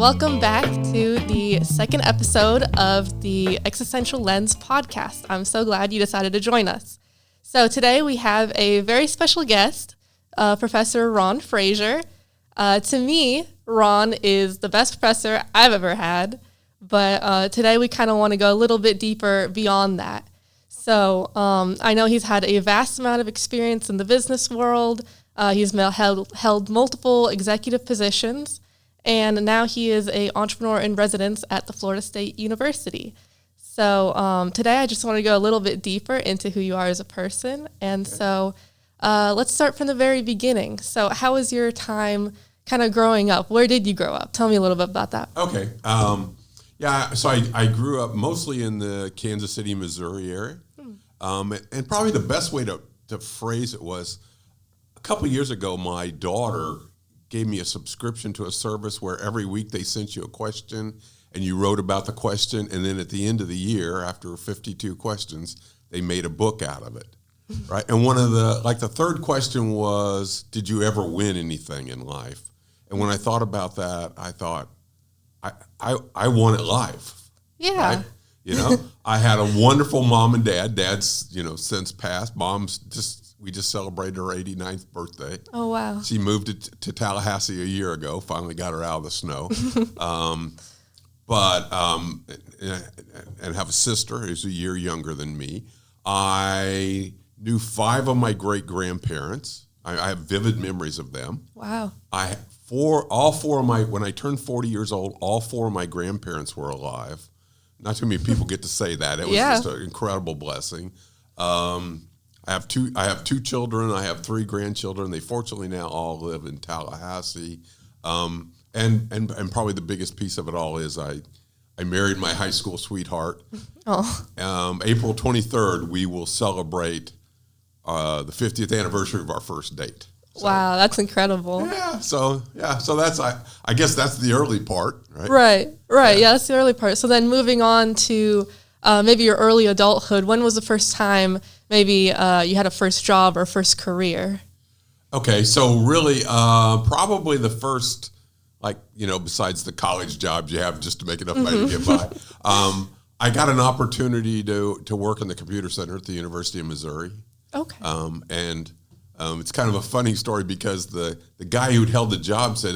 Welcome back to the second episode of the Existential Lens Podcast. I'm so glad you decided to join us. So today we have a very special guest, Professor Ron Frazier. To me, Ron is the best professor I've ever had, but today we kind of want to go a little bit deeper beyond that. So I know he's had a vast amount of experience in the business world. He's held multiple executive positions, and now he is an entrepreneur in residence at the Florida State University. So today I just want to go a little bit deeper into who you are as a person. And so let's start from the very beginning. So how was your time kind of growing up? Where did you grow up? Tell me a little bit about that. Okay. So I grew up mostly in the Kansas City, Missouri area. And probably the best way to phrase it was a couple of years ago, my daughter gave me a subscription to a service where every week they sent you a question and you wrote about the question. And then at the end of the year, after 52 questions, they made a book out of it. Right. And one of the third question was, did you ever win anything in life? And when I thought about that, I thought, I won at life. Yeah. Right? You know, I had a wonderful mom and dad. Dad's, since passed. We just celebrated her 89th birthday. Oh, wow. She moved to Tallahassee a year ago, finally got her out of the snow. And have a sister who's a year younger than me. I knew 5 of my great-grandparents. I have vivid memories of them. Wow. When I turned 40 years old, all 4 of my grandparents were alive. Not too many people get to say that. It was just an incredible blessing. I have two children. I have 3 grandchildren. They fortunately now all live in Tallahassee. And probably the biggest piece of it all is I married my high school sweetheart. Oh. April 23rd, we will celebrate the 50th anniversary of our first date. So, wow, that's incredible. So that's I guess that's the early part, right? Right. Yeah, that's the early part. So then moving on to maybe your early adulthood, when was the first time maybe you had a first job or first career? Okay, so really probably the first, besides the college jobs you have just to make enough money to get by, I got an opportunity to work in the computer center at the University of Missouri. Okay. It's kind of a funny story because the guy who'd held the job said,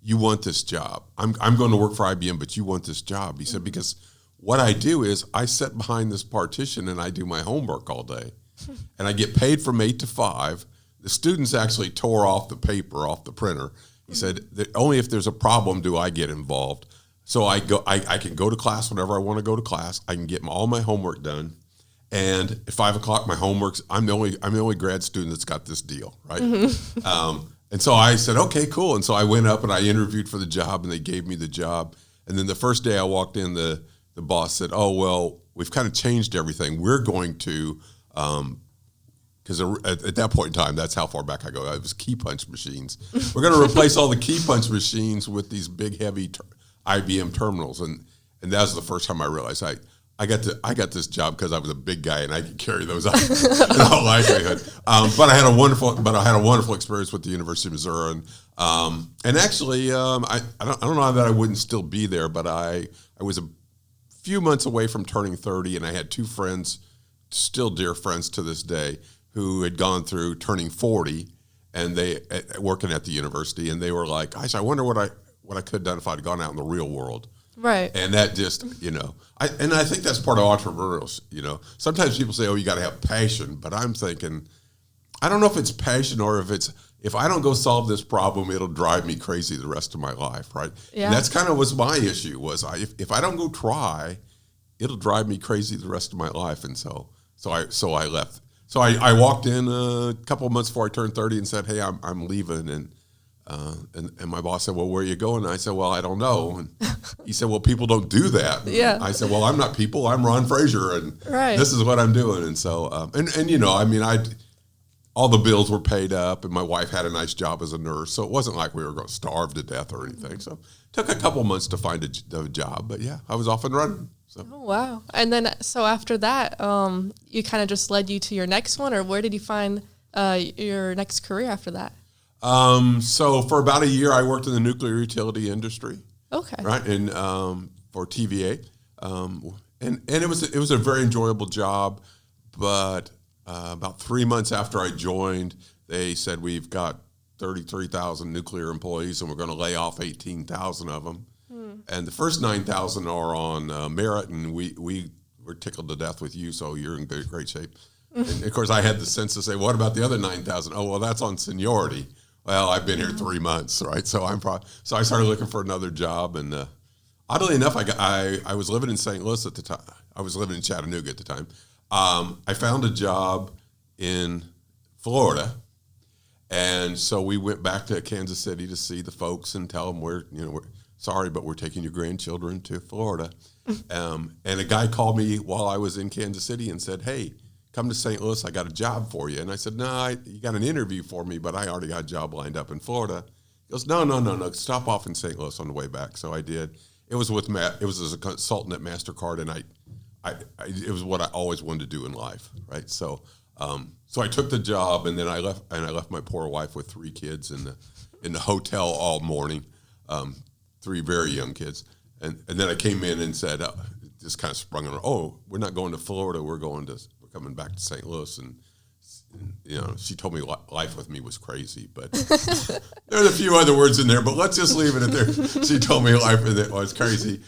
you want this job. I'm going to work for IBM, but you want this job. He said, because what I do is I sit behind this partition and I do my homework all day. And I get paid from 8 to 5. The students actually tore off the paper off the printer. He said that only if there's a problem do I get involved. So I can go to class whenever I want to go to class. I can get all my homework done. And at 5 o'clock, my homework's, I'm the only grad student that's got this deal, right? Mm-hmm. And so I said, okay, cool. And so I went up and I interviewed for the job and they gave me the job. And then the first day I walked in, the boss said, we've kind of changed everything. We're going to, because at that point in time, that's how far back I go. It was key punch machines. We're going to replace all the key punch machines with these big, heavy IBM terminals. And that was the first time I realized I got this job because I was a big guy and I could carry those out in all likelihood. But I had a wonderful experience with the University of Missouri, and actually I don't know that I wouldn't still be there, but I was a few months away from turning 30, and I had 2 friends, still dear friends to this day, who had gone through turning 40, and they working at the university, and they were like, "Gosh, I wonder what I could have done if I'd gone out in the real world." Right. And that just, I think that's part of entrepreneurial, Sometimes people say, you got to have passion. But I'm thinking, I don't know if it's passion or if I don't go solve this problem, it'll drive me crazy the rest of my life, right? Yeah. And that's kind of was my issue was if I don't go try, it'll drive me crazy the rest of my life. And so I left. So I walked in a couple of months before I turned 30 and said, hey, I'm leaving. And my boss said, well, where are you going? And I said, well, I don't know. And he said, well, people don't do that. Yeah. I said, well, I'm not people. I'm Ron Frazier, and this is what I'm doing. And so, all the bills were paid up, and my wife had a nice job as a nurse, so it wasn't like we were going to starve to death or anything. So it took a couple months to find a job, but yeah, I was off and running. So. Oh, wow. And then, so after that, you kind of just led you to your next one, or where did you find your next career after that? So for about a year, I worked in the nuclear utility industry. Okay. Right, and for TVA, and it was a very enjoyable job, but about 3 months after I joined, they said we've got 33,000 nuclear employees, and we're going to lay off 18,000 of them. And the first 9,000 are on merit, and we were tickled to death with you, so you're in great shape. And of course, I had the sense to say, what about the other 9,000? Oh, well, that's on seniority. Well, I've been here 3 months, right? So so I started looking for another job, and oddly enough, I was living in St. Louis at the time. I was living in Chattanooga at the time. I found a job in Florida. And so we went back to Kansas City to see the folks and tell them we're sorry, but we're taking your grandchildren to Florida. And a guy called me while I was in Kansas City and said, hey, come to St. Louis. I got a job for you. And I said, no, you got an interview for me, but I already got a job lined up in Florida. He goes, no, stop off in St. Louis on the way back. So I did. It was with Matt. It was as a consultant at MasterCard, and it was what I always wanted to do in life, right? So I took the job, and then I left my poor wife with 3 kids in the hotel all morning, 3 very young kids, and then I came in and said, just kind of sprung on her, oh, we're not going to Florida, we're coming back to St. Louis, and she told me life with me was crazy, but there's a few other words in there, but let's just leave it at there. She told me life with it was crazy.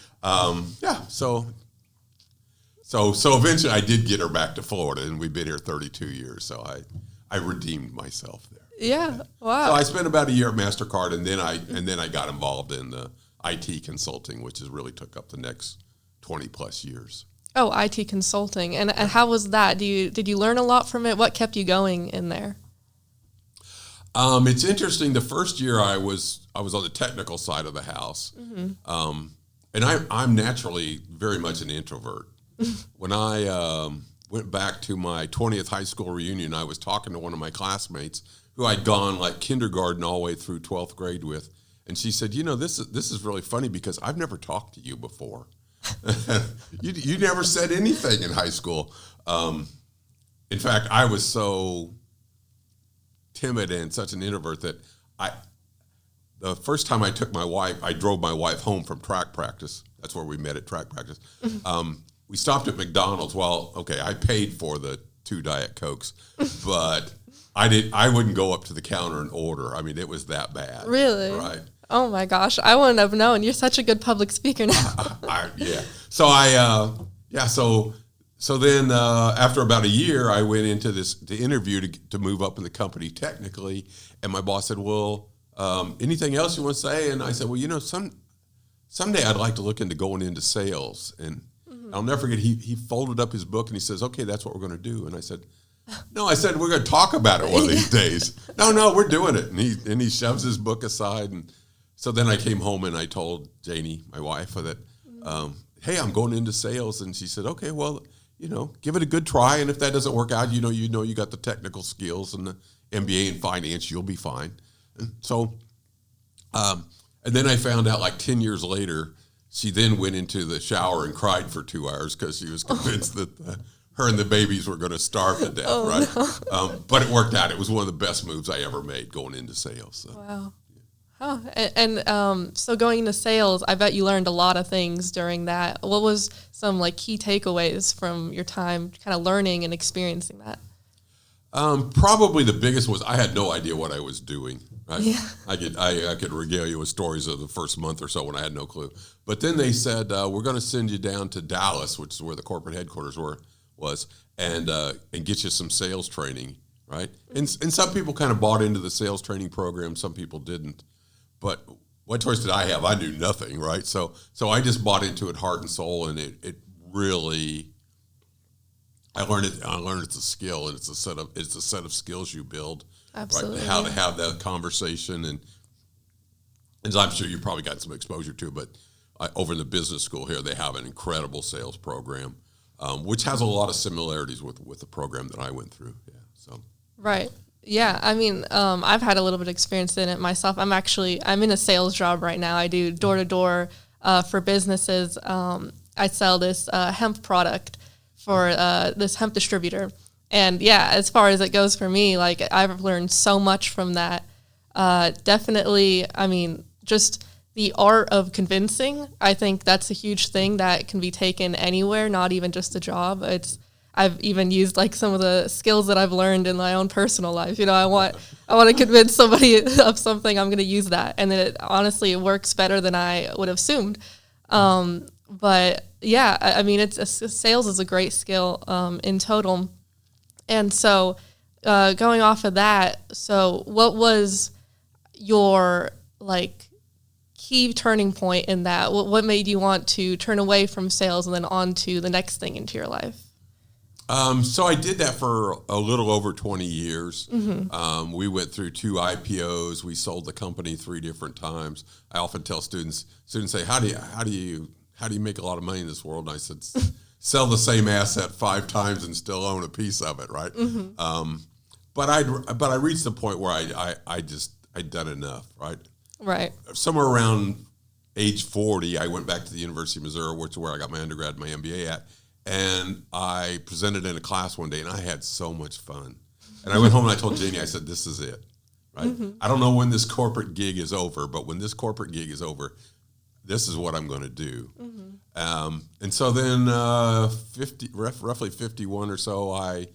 So eventually I did get her back to Florida, and we've been here 32 years. So I redeemed myself there. Yeah. Wow. So I spent about a year at MasterCard, and then I got involved in the IT consulting, which has really took up the next 20 plus years. Oh, IT consulting. And how was that? Did you learn a lot from it? What kept you going in there? It's interesting. The first year I was on the technical side of the house. Mm-hmm. And I'm naturally very much an introvert. When I went back to my 20th high school reunion, I was talking to one of my classmates who I'd gone like kindergarten all the way through 12th grade with. And she said, this is really funny because I've never talked to you before. You never said anything in high school. In fact, I was so timid and such an introvert that the first time I drove my wife home from track practice. That's where we met at track practice. We stopped at McDonald's. Well, okay, I paid for the 2 Diet Cokes, but I wouldn't go up to the counter and order. I mean, it was that bad. Really? Right. Oh my gosh, I wouldn't have known. You're such a good public speaker now. Yeah. So then after about a year, I went into the interview to move up in the company technically, and my boss said, well, anything else you want to say? And I said, well, someday I'd like to look into going into sales. And I'll never forget, he folded up his book and he says, okay, that's what we're going to do. And I said, no, we're going to talk about it one of these days. No, we're doing it. And he shoves his book aside. And so then I came home and I told Janie, my wife, that, hey, I'm going into sales. And she said, okay, well, give it a good try. And if that doesn't work out, you got the technical skills and the MBA in finance, you'll be fine. And so, and then I found out like 10 years later, she then went into the shower and cried for 2 hours because she was convinced that her and the babies were going to starve to death, right? No. But it worked out. It was one of the best moves I ever made going into sales. So. Wow. Oh, and so going into sales, I bet you learned a lot of things during that. What was some like key takeaways from your time kind of learning and experiencing that? Probably the biggest was I had no idea what I was doing. Right? Yeah. I could regale you with stories of the first month or so when I had no clue. But then they said, we're going to send you down to Dallas, which is where the corporate headquarters was, and get you some sales training, right? And some people kind of bought into the sales training program. Some people didn't. But what choice did I have? I knew nothing, right? So I just bought into it heart and soul, and it really, I learned it's a skill, and it's a set of skills you build. Absolutely. Right? How to have that conversation, and I'm sure you've probably got some exposure to, but over in the business school here, they have an incredible sales program, which has a lot of similarities with the program that I went through. Yeah. So. Right. Yeah, I mean, I've had a little bit of experience in it myself. I'm in a sales job right now. I do door-to-door for businesses. I sell this hemp product for this hemp distributor. And yeah, as far as it goes for me, like I've learned so much from that. Definitely, I mean, just the art of convincing. I think that's a huge thing that can be taken anywhere, not even just a job. I've even used like some of the skills that I've learned in my own personal life. I want to convince somebody of something, I'm going to use that. And then honestly, it works better than I would have assumed. But yeah, I mean, sales is a great skill in total. And so going off of that, so what was your like key turning point in that? What made you want to turn away from sales and then on to the next thing into your life? So I did that for a little over 20 years. Mm-hmm. We went through 2 IPOs. We sold the company 3 different times. I often tell students say, how do you make a lot of money in this world? And I said, sell the same asset 5 times and still own a piece of it, right? Mm-hmm. But I reached the point where I'd done enough, right? Right. Somewhere around age 40, I went back to the University of Missouri, which is where I got my undergrad and my MBA at. And I presented in a class one day, and I had so much fun. And I went home and I told Janie, I said, this is it, right? Mm-hmm. I don't know when this corporate gig is over, but when this corporate gig is over, this is what I'm going to do. Mm-hmm. And so then roughly 51 or so, I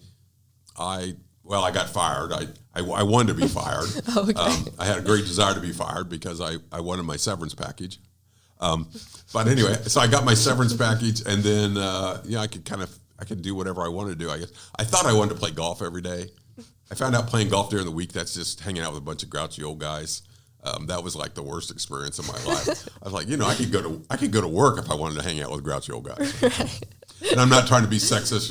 got fired. I wanted to be fired. Okay. I had a great desire to be fired because I wanted my severance package. But anyway, so I got my severance package, and then I could do whatever I wanted to do. I guess I thought I wanted to play golf every day. I found out playing golf during the week, that's just hanging out with a bunch of grouchy old guys. That was like the worst experience of my life. I was like, I could go to work if I wanted to hang out with grouchy old guys. Right. And I'm not trying to be sexist,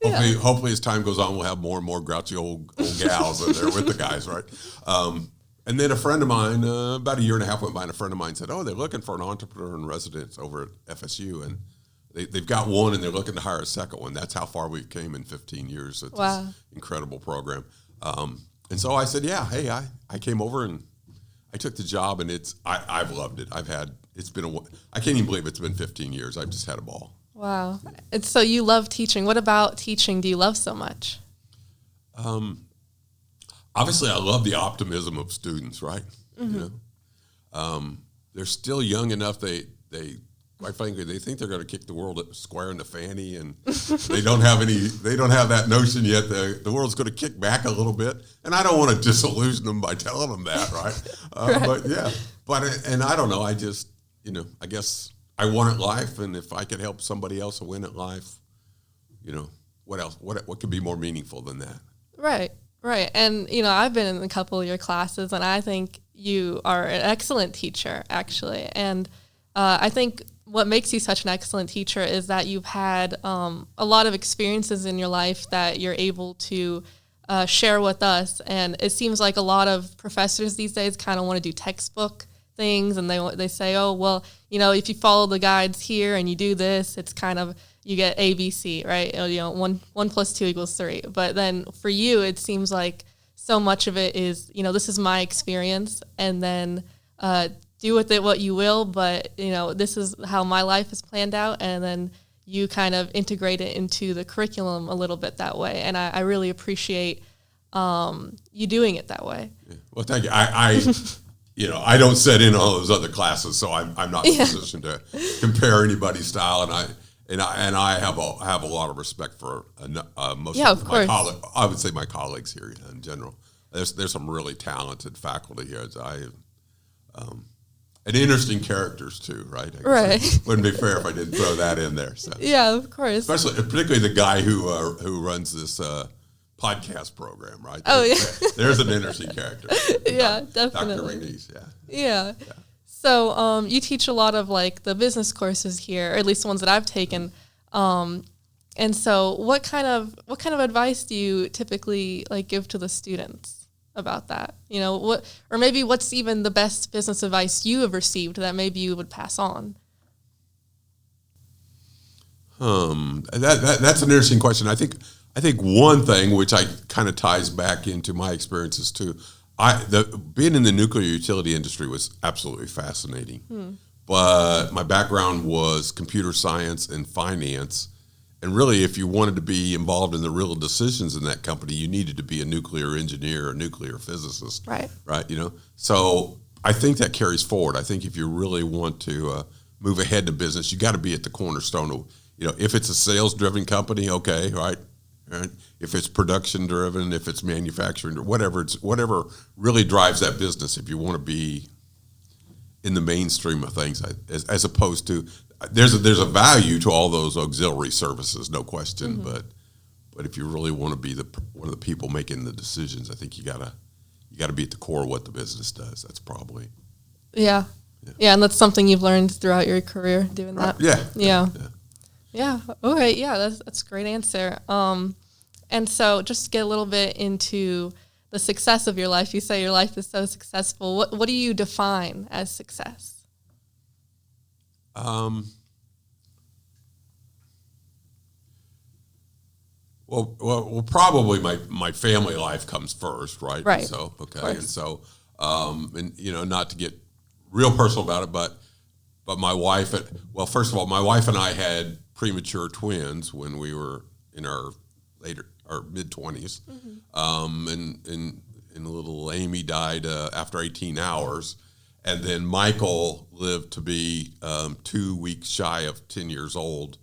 Hopefully as time goes on, we'll have more and more grouchy old gals in there with the guys, right? And then a friend of mine, about a year and a half went by, and a friend of mine said, they're looking for an entrepreneur in residence over at FSU, and they've got one, and they're looking to hire a second one. That's how far we came in 15 years. It's this incredible program. And so I said, I came over, and I took the job, and I've loved it. I can't even believe it's been 15 years. I've just had a ball. Wow. And so you love teaching. What about teaching do you love so much? Obviously, I love the optimism of students, right? Mm-hmm. They're still young enough. They quite frankly, they think they're going to kick the world square in the fanny, and they don't have that notion yet. The world's going to kick back a little bit, and I don't want to disillusion them by telling them that, right? Right. But I don't know. I just, I guess I won at life, and if I could help somebody else win at life, what else? What could be more meaningful than that? Right. Right. And, I've been in a couple of your classes, and I think you are an excellent teacher, actually. And I think what makes you such an excellent teacher is that you've had a lot of experiences in your life that you're able to share with us. And it seems like a lot of professors these days kind of want to do textbook things, and they say, if you follow the guides here and you do this, it's kind of, you get ABC, right? 1 + 2 = 3. But then for you, it seems like so much of it is, this is my experience, and then do with it what you will. But, this is how my life is planned out. And then you kind of integrate it into the curriculum a little bit that way. And I really appreciate you doing it that way. Yeah. Well, thank you. I don't sit in all those other classes, so I'm not in a position to compare anybody's style. And I have a lot of respect for most of my colleagues. I would say my colleagues here in general. There's some really talented faculty here. And interesting characters too, right? Right. It wouldn't be fair if I didn't throw that in there. So. Yeah, of course. Particularly the guy who runs this podcast program, right? There's an interesting character. Yeah, definitely. Dr. Renese, Yeah. So you teach a lot of like the business courses here, or at least the ones that I've taken. And so what kind of advice do you typically like give to the students about that? Or maybe what's even the best business advice you have received that maybe you would pass on? That's an interesting question. I think one thing which kind of ties back into my experiences too. Being in the nuclear utility industry was absolutely fascinating. But my background was computer science and finance. And really, if you wanted to be involved in the real decisions in that company, you needed to be a nuclear engineer or nuclear physicist. Right. Right. So, I think that carries forward. I think if you really want to move ahead in the business, you got to be at the cornerstone of, if it's a sales-driven company, okay, right? If it's production-driven, if it's manufacturing, whatever really drives that business. If you want to be in the mainstream of things, as opposed to there's a value to all those auxiliary services, no question. Mm-hmm. But if you really want to be one of the people making the decisions, I think you gotta be at the core of what the business does. That's probably yeah, and that's something you've learned throughout your career doing that. Yeah. All right. Yeah, that's a great answer. And so just to get a little bit into the success of your life, you say your life is so successful. What do you define as success? Well, probably my family life comes first, right? Right. So, okay. And so, not to get real personal about it, but my wife, first of all, my wife and I had premature twins when we were in our mid-20s. Mm-hmm. And little Amy died after 18 hours. And then Michael lived to be 2 weeks shy of 10 years old.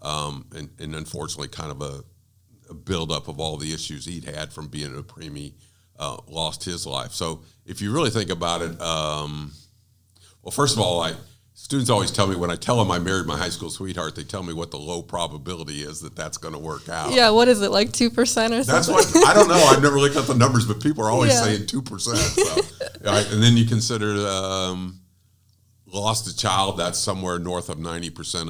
And unfortunately kind of a buildup of all the issues he'd had from being a preemie, lost his life. So if you really think about it, first of all, students always tell me when I tell them I married my high school sweetheart, they tell me what the low probability is that's going to work out. Yeah, what is it, like 2% or something? That's what, I don't know. I've never looked at the numbers, but people are always saying 2%. So, right? And then you consider lost a child, that's somewhere north of 90%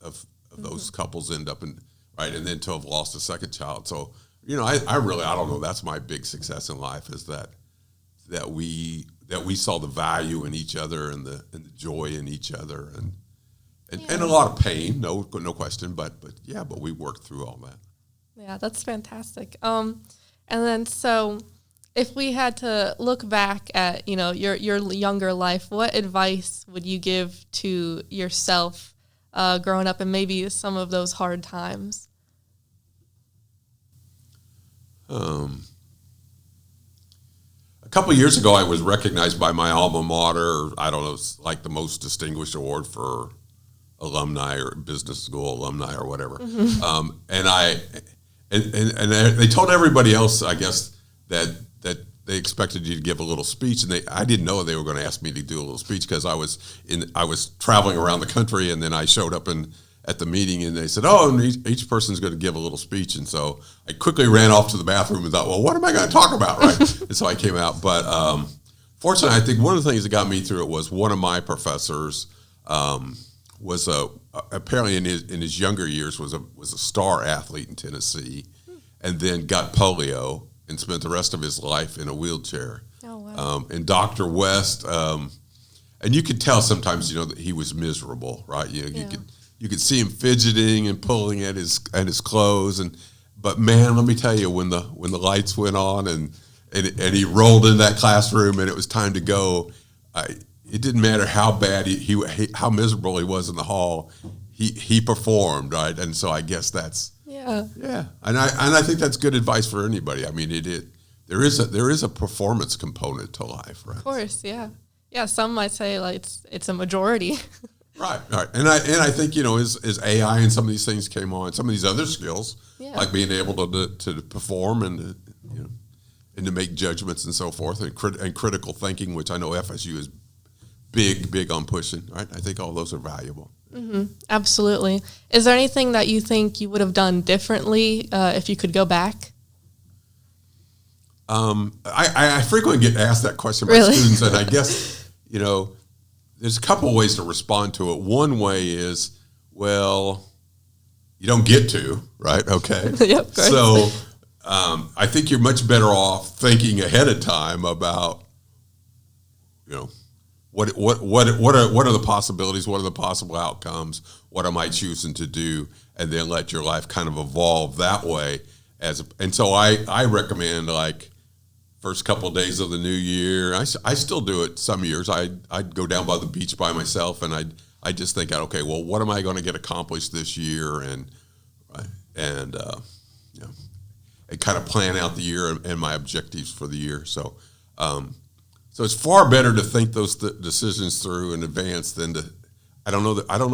of those couples end up in, right? And then to have lost a second child. So, I don't know. That's my big success in life is that we saw the value in each other and the joy in each other and a lot of pain, no question, but we worked through all that. Yeah, that's fantastic. And then so if we had to look back at, your younger life, what advice would you give to yourself growing up and maybe some of those hard times? A couple of years ago, I was recognized by my alma mater. I don't know, like the most distinguished award for alumni or business school alumni or whatever. Mm-hmm. And they told everybody else, I guess, that they expected you to give a little speech, and I didn't know they were going to ask me to do a little speech because I was traveling around the country, and then I showed up at the meeting, and they said, and each person's going to give a little speech. And so I quickly ran off to the bathroom and thought, well, what am I going to talk about, right? And so I came out. But fortunately, I think one of the things that got me through it was one of my professors was apparently in his younger years was a star athlete in Tennessee, and then got polio and spent the rest of his life in a wheelchair. Oh, wow. And Dr. West, and you could tell sometimes, that he was miserable, right? You could see him fidgeting and pulling at his clothes, but man, let me tell you, when the lights went on and he rolled in that classroom and it was time to go, it didn't matter how bad how miserable he was in the hall, he performed, right? And so I guess that's and I think that's good advice for anybody. I mean, there is a performance component to life, right? Of course, yeah. Some might say like it's a majority. Right. And I think, as AI and some of these things came on, some of these other skills, like being able to perform and to make judgments and so forth, and critical thinking, which I know FSU is big on pushing, right? I think all those are valuable. Mm-hmm. Absolutely. Is there anything that you think you would have done differently if you could go back? I frequently get asked that question by students, and I guess, there's a couple of ways to respond to it. One way is, well, you don't get to, right? Okay. Yep. So I think you're much better off thinking ahead of time about, what are the possibilities? What are the possible outcomes? What am I choosing to do? And then let your life kind of evolve that way. And so I recommend, like, first couple of days of the new year, I still do it some years. I'd go down by the beach by myself, and I just think, okay, well, what am I going to get accomplished this year, and kind of plan out the year and my objectives for the year. So So it's far better to think those decisions through in advance than to. I don't know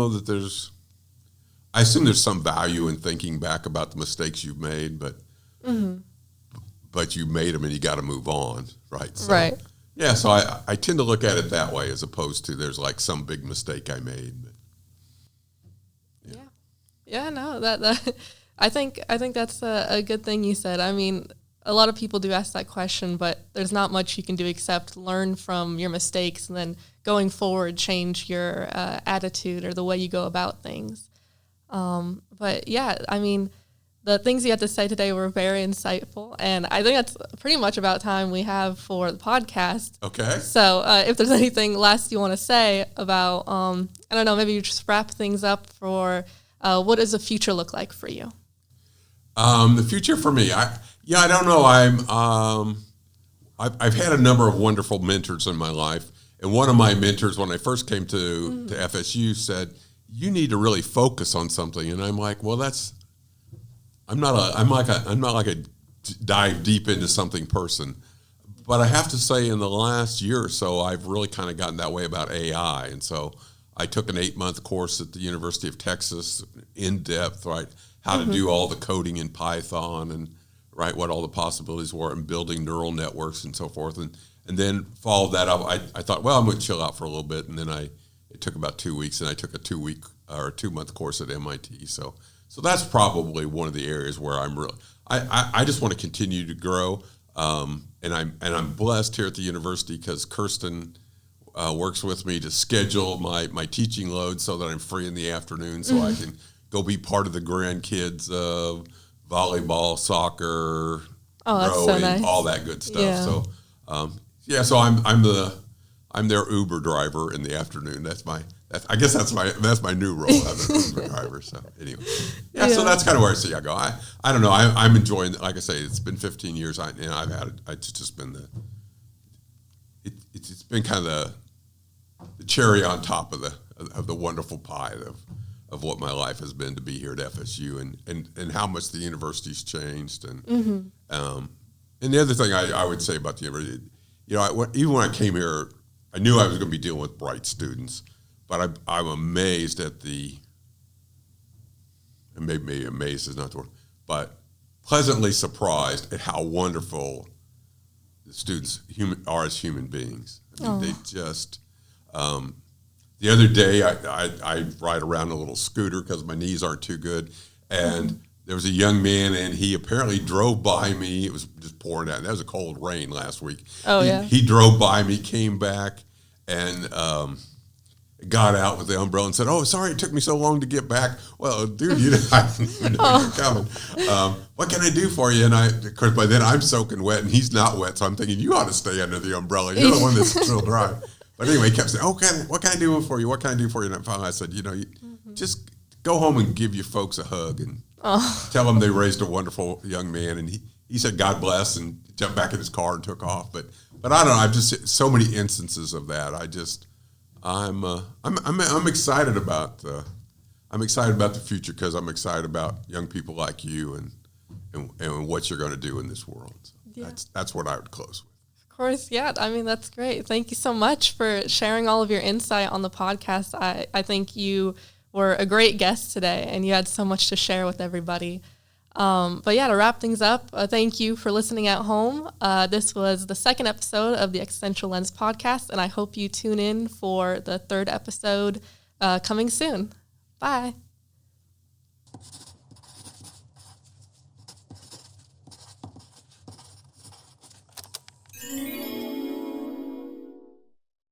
that there's. I assume there's some value in thinking back about the mistakes you've made, but you made them and you got to move on, right? So, right. Yeah, so I tend to look at it that way as opposed to there's like some big mistake I made. But, yeah. No, that I think that's a good thing you said. I mean, a lot of people do ask that question, but there's not much you can do except learn from your mistakes and then going forward change your attitude or the way you go about things. But yeah, I mean, the things you had to say today were very insightful, and I think that's pretty much about time we have for the podcast. Okay. So if there's anything last you want to say about, I don't know, maybe you just wrap things up for what does the future look like for you? The future for me, I don't know. I've had a number of wonderful mentors in my life, and one of my mentors, when I first came to FSU, said, "You need to really focus on something." And I'm like, "Well, I'm not like a dive deep into something person." But I have to say, in the last year or so, I've really kind of gotten that way about AI, and so I took an 8-month course at the University of Texas, in depth, right? How to do all the coding in Python and right what all the possibilities were and building neural networks and so forth. And then followed that up. I thought, well, I'm going to chill out for a little bit. And then it took about 2 weeks, and I took a 2-month course at MIT. So that's probably one of the areas where I'm really, I just want to continue to grow. And I'm blessed here at the university because Kirsten works with me to schedule my teaching load so that I'm free in the afternoon so I can go be part of the grandkids' volleyball, soccer, rowing, so nice. all that good stuff. Yeah. So, so I'm their Uber driver in the afternoon. I guess that's my new role. I'm an Uber driver. So anyway, so that's kind of where I see I go. I don't know. I'm enjoying. Like I say, it's been 15 years. It's just been it's been kind of the cherry on top of the wonderful pie of what my life has been to be here at FSU and how much the university's changed and the other thing I would say about the university, even when I came here, I knew I was going to be dealing with bright students, but I'm amazed at and maybe amazed is not the word, but pleasantly surprised at how wonderful the students are as human beings. I mean, they just. The other day, I ride around a little scooter because my knees aren't too good, and there was a young man, and he apparently drove by me. It was just pouring down. That was a cold rain last week. He drove by me, came back, and got out with the umbrella and said, "Oh, sorry, it took me so long to get back." Well, dude, I didn't even know you were coming. What can I do for you? And of course, by then I'm soaking wet, and he's not wet, so I'm thinking, you ought to stay under the umbrella. You're the one that's still dry. But anyway, he kept saying, what can I do for you? What can I do for you? And finally I said, just go home and give your folks a hug and tell them they raised a wonderful young man. And he said, God bless, and jumped back in his car and took off. But I don't know. I've just so many instances of that. I'm excited about the future because I'm excited about young people like you and what you're going to do in this world. So that's what I would close with. Of course, yeah. I mean, that's great. Thank you so much for sharing all of your insight on the podcast. I think you were a great guest today, and you had so much to share with everybody. But yeah, to wrap things up, thank you for listening at home. This was the second episode of the Existential Lens Podcast, and I hope you tune in for the third episode coming soon. Bye.